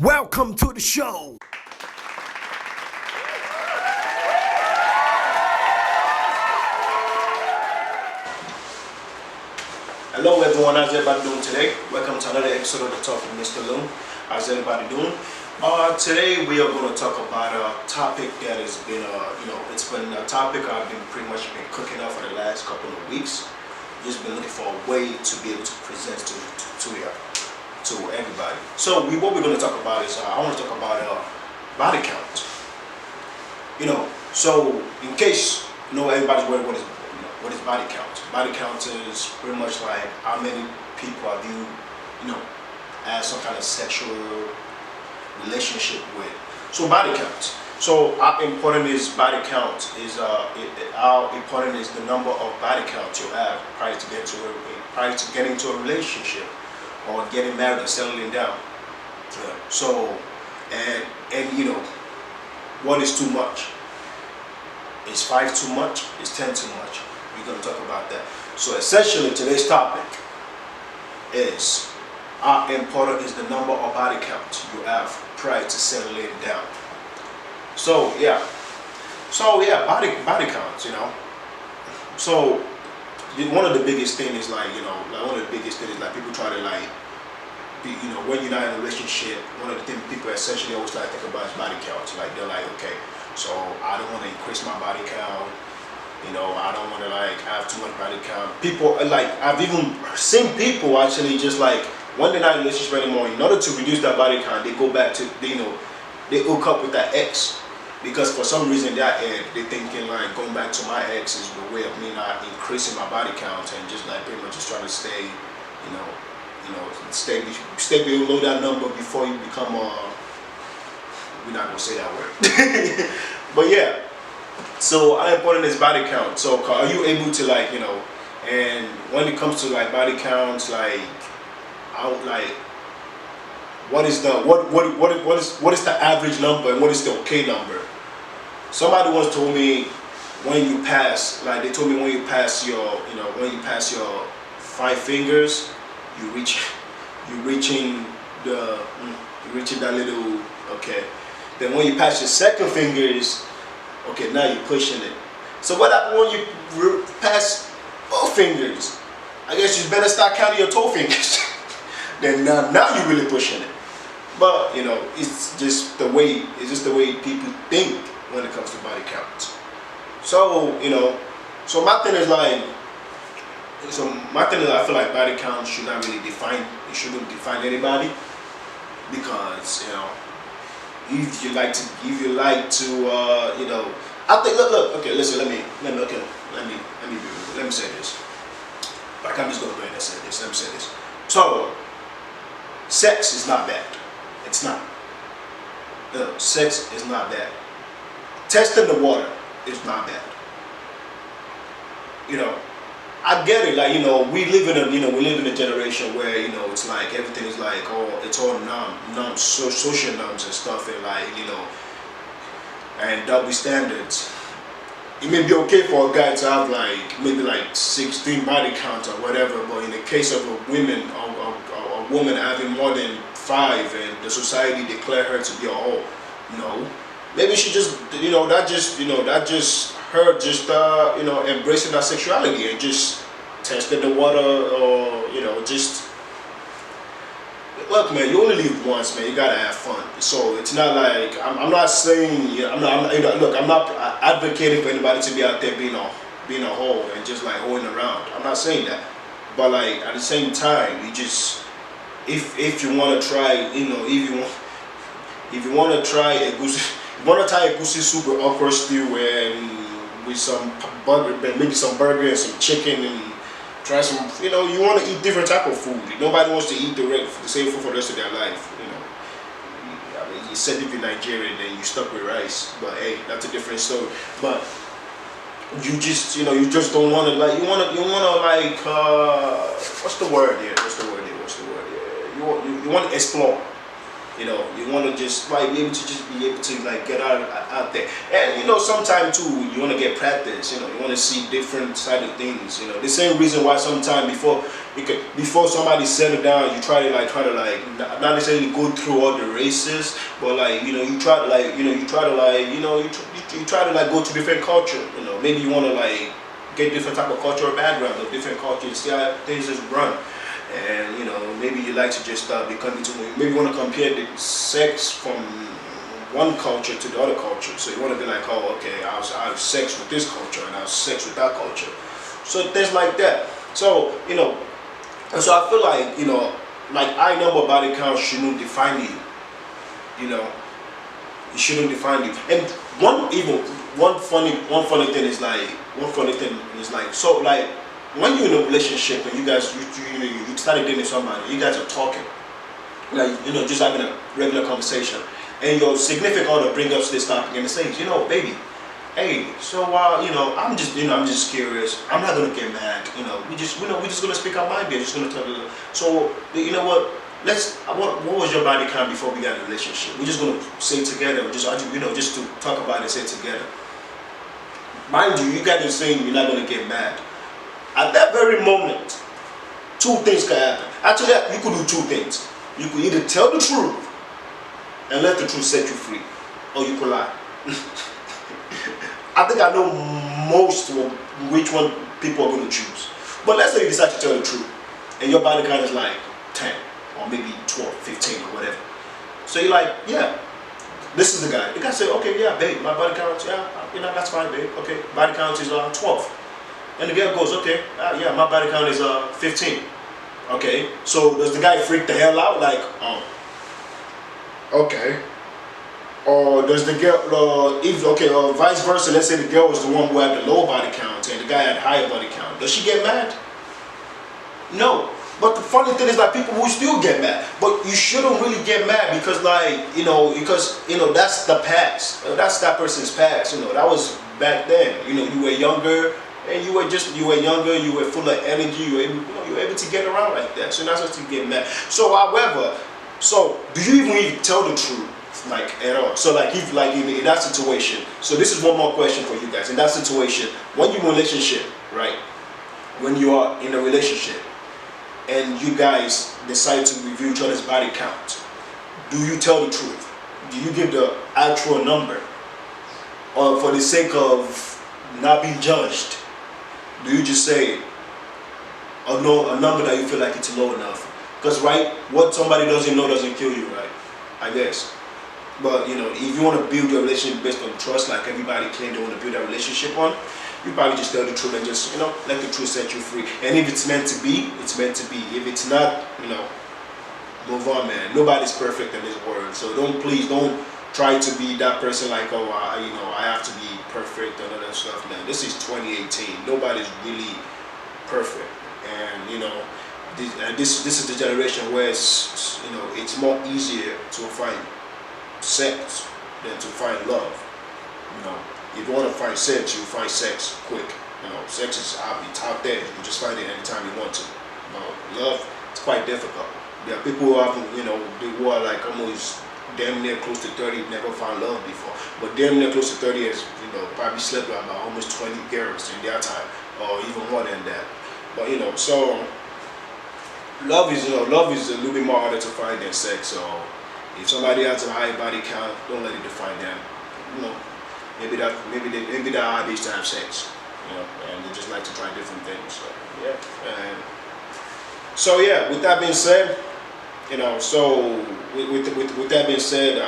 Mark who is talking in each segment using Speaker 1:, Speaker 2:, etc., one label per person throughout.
Speaker 1: Welcome to the show.
Speaker 2: Hello everyone, how's everybody doing today? Welcome to another episode of the Talk with Mr.LIL. How's everybody doing? Today we are going to talk about a topic that has been, it's been a topic I've been pretty much been cooking up for the last couple of weeks. Just been looking for a way to be able to present to everybody. So what we're going to talk about is I want to talk about body count. So in case everybody's wondering what is body count. Body count is pretty much like how many people have you as some kind of sexual relationship with. So body count. So how important is body count? How important is the number of body counts you have prior to getting into a relationship or getting married and settling down? So and what is too much? Is 5 too much? Is 10 too much? We're going to talk about that. So essentially today's topic is how important is the number of body count you have prior to settling down. So body counts, So one of the biggest things is people try to when you're not in a relationship, one of the things people essentially always try to think about is body count. Like they're like, okay, so I don't want to increase my body count. I don't want to have too much body count. People I've even seen people actually just when they're not in a relationship anymore, in order to reduce that body count, they go back to they hook up with that ex because for some reason they're thinking going back to my ex is the way of me not increasing my body count and just pretty much just trying to stay stay below that number before you become we're not gonna say that word. But yeah. So how important is body count? So are you able to and when it comes to body counts, what is the average number and what is the okay number? Somebody once told me when you pass your 5 fingers, you're reaching that little, okay. Then when you pass your second fingers, okay, now you're pushing it. So what happens when you pass both fingers? I guess you better start counting your toe fingers. Then now you're really pushing it. But it's just the way people think when it comes to body count. So so my thing is I feel like body count should not really shouldn't define anybody, because if you like to I think look okay, listen, let me say this. I'm just gonna go ahead and say this. Let me say this. So sex is not bad. It's not. Sex is not bad. Testing the water is not bad. I get it. We live in a generation where it's everything is it's all social norms and stuff, and and double standards. It may be okay for a guy to have maybe 16 body counts or whatever, but in the case of a woman having more than 5 and the society declare her to be a whole, maybe she just that just her embracing her sexuality and just testing the water, or just look, man, you only live once, man. You gotta have fun. So it's not I'm not saying I'm not advocating for anybody to be out there being a hoe and just hoeing around. I'm not saying that, but at the same time, you just if you want to try, if you want to try a goosey soup with okra stew and with some maybe some burger and some chicken, and try some, you want to eat different type of food. Nobody wants to eat the same food for the rest of their life. I mean, you said if you're Nigerian, then you stuck with rice. But hey, that's a different story. But you just, you just don't want to what's the word here? You want to explore. You know, you want to just like be able to like get out there. And you know, sometimes too, you want to get practice. You know, you want to see different side of things. You know, the same reason why sometimes before somebody settle down, you try to not necessarily go through all the races, but like, you know, you try to go to different culture. You know, maybe you want to like get different type of cultural background of different cultures, see how things just run. And you know, maybe you like to just maybe you want to compare the sex from one culture to the other culture. So you want to be like, oh, okay, I have sex with this culture and I have sex with that culture. So things like that. So you know, and so I feel like, you know, like I know body count shouldn't define you. You know, it shouldn't define you. And one funny thing is like, so like, when you're in a relationship and you guys you started dating somebody, you guys are talking, like, you know, just having a regular conversation, and your significant other brings up this topic and says, you know, baby, hey, so you know, I'm just curious. I'm not gonna get mad. You know, we're just gonna speak our mind. We're just gonna tell you. So you know what? What was your body count before we got in a relationship? We're just gonna say it together. Just to talk about it, say it together. Mind you, you guys are saying you're not gonna get mad. At that very moment, two things can happen. Actually, you could do two things. You could either tell the truth and let the truth set you free, or you could lie. I think I know most of which one people are going to choose. But let's say you decide to tell the truth, and your body count is like 10, or maybe 12, 15, or whatever. So you're like, yeah, this is the guy. The guy said, okay, yeah, babe, my body count, yeah, you know, that's fine, babe. Okay, body count is 12. And the girl goes, okay, yeah, my body count is 15. Okay, so does the guy freak the hell out? Like, okay. Or does the girl, or vice versa, let's say the girl was the one who had the low body count and the guy had higher body count. Does she get mad? No. But the funny thing is that people will still get mad. But you shouldn't really get mad because, like, that's the past. That's that person's past. You know, that was back then. You know, you were younger. And you were younger, you were full of energy, you were able to get around like that. So that's what you get mad. So however, do you even tell the truth, like, at all? So like, if like in that situation, so this is one more question for you guys. In that situation, when you're in a relationship, right? When you are in a relationship and you guys decide to review each other's body count, do you tell the truth? Do you give the actual number? Or for the sake of not being judged, do you just say a number that you feel like it's low enough? Because, right, what somebody doesn't know doesn't kill you, right? I guess. But, you know, if you want to build your relationship based on trust, like everybody claims they want to build a relationship on, you probably just tell the truth and just, you know, let the truth set you free. And if it's meant to be, it's meant to be. If it's not, you know, move on, man. Nobody's perfect in this world. So please don't try to be that person like, oh, I have to be perfect and all that stuff, man. This is 2018. Nobody's really perfect, and you know, this is the generation where it's, you know, it's more easier to find sex than to find love. You know, if you want to find sex, you find sex quick. You know, sex is out there. You can just find it anytime you want to. You know, love, it's quite difficult. There are people who have, you know, who are like almost damn near close to 30, never found love before. But damn near close to 30 years, you know, probably slept with about almost 20 girls in their time, or even more than that. But you know, so love is a little bit more harder to find than sex. So if somebody has a high body count, don't let it define them. You know, maybe they're high age to have sex. You know, and they just like to try different things. So yeah. And so yeah, with that being said, you know, so with that being said,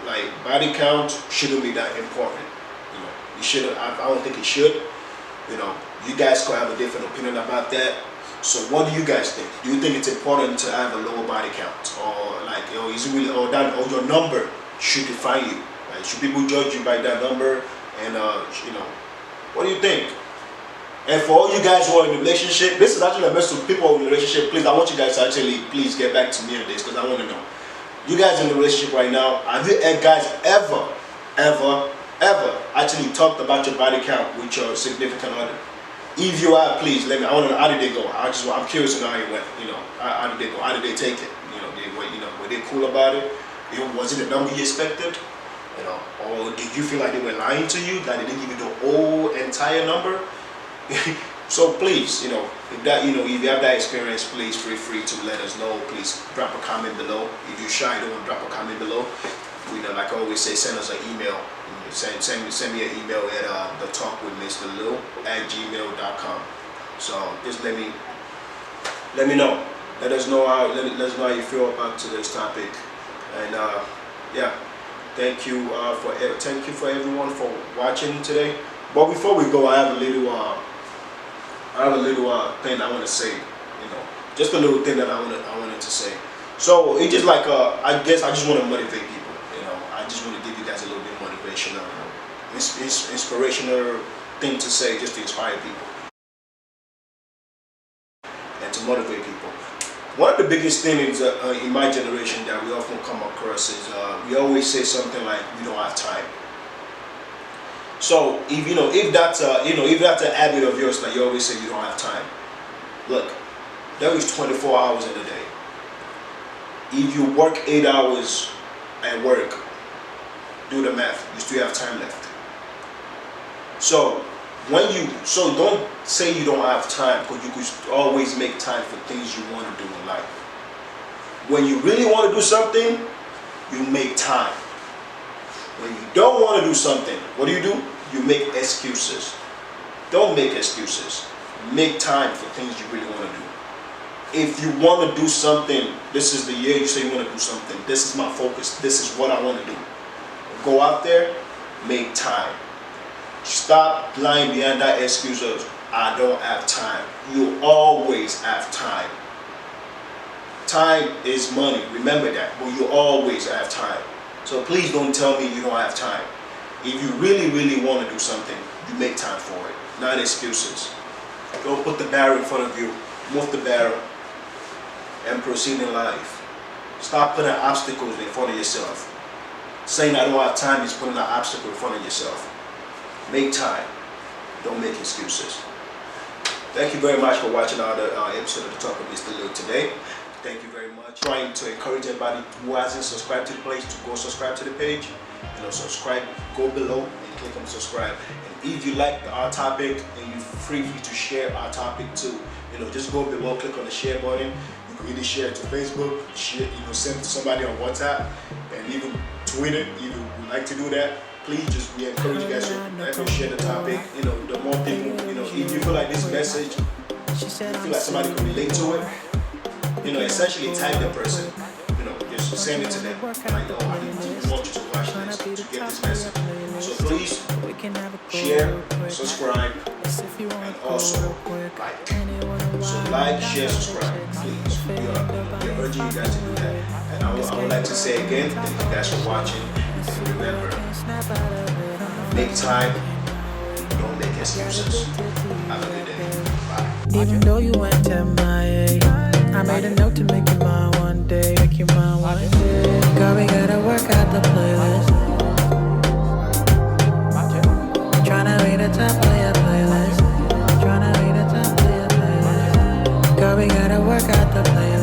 Speaker 2: like body count shouldn't be that important. You know, you shouldn't. I don't think it should. You know, you guys could have a different opinion about that. So what do you guys think? Do you think it's important to have a lower body count, or like, is it really, or your number should define you? Like, should people judge you by that number? And you know, what do you think? And for all you guys who are in a relationship, this is actually a message to people in a relationship. Please, I want you guys to actually please get back to me on this, because I want to know. You guys in a relationship right now, have you guys ever actually talked about your body count with your significant other? If you are, please let me. I want to know, how did they go? I'm curious to know how it went. You know, how did they go? How did they take it? You know, were Were they cool about it? Was it the number you expected? You know, or did you feel like they were lying to you, that they didn't give you the whole entire number? So please, you know, if you have that experience, please feel free to let us know. Please drop a comment below. If you're shy, don't drop a comment below. We know, like I always say, send us an email. Send me an email at thetalkwithmrlil@gmail.com. So just let me know. Let us know how you feel about today's topic. And yeah, thank you for everyone for watching today. But before we go, I have a little thing I want to say. You know, just a little thing that I wanted to say. So it's just like I guess I just want to motivate people. You know, I just want to give you guys a little bit motivational, inspirational thing to say, just to inspire people and to motivate people. One of the biggest things in my generation that we often come across is we always say something like, "We don't have time." So if that's an habit of yours that you always say you don't have time, look, there is 24 hours in a day. If you work 8 hours at work, do the math, you still have time left. So don't say you don't have time, because you could always make time for things you want to do in life. When you really want to do something, you make time. When you don't want to do something, what do? You make excuses. Don't make excuses. Make time for things you really want to do. If you want to do something, this is the year you say you want to do something. This is my focus. This is what I want to do. Go out there, make time. Stop lying behind that excuse of, "I don't have time." You always have time. Time is money, remember that, but you always have time. So please don't tell me you don't have time. If you really, really want to do something, you make time for it, not excuses. Don't put the barrier in front of you, move the barrier, and proceed in life. Stop putting obstacles in front of yourself. Saying "I don't have time" is putting an obstacle in front of yourself. Make time. Don't make excuses. Thank you very much for watching another episode of The Talk with Mr.LIL today. Thank you very much. Trying to encourage everybody who hasn't subscribed to the page to go subscribe to the page. You know, subscribe. Go below and click on subscribe. And if you like our topic and you're free to share our topic too, you know, just go below, click on the share button. You can either share it to Facebook, share, send it to somebody on WhatsApp, and even tweet it. If you would like to do that, please we encourage you guys to share the topic. You know, the more people, if you feel like this message, you feel like somebody can relate to it, essentially tag the person. Just send it to them. Like, "Oh, I want you to watch this, to get this message." So please share, subscribe, and also like. So like, share, subscribe, please. We're urging you guys to do that. And I would like to say again, thank you guys for watching. And remember, make time, don't make excuses. Have a good day. Bye.
Speaker 1: Even though you went MIA, I made a note to make you mine one day. Make you mine one day. Girl, we gotta work out the playlist. Tryna be the top of your playlist. Tryna be the top of your playlist. Girl, we gotta work out the playlist.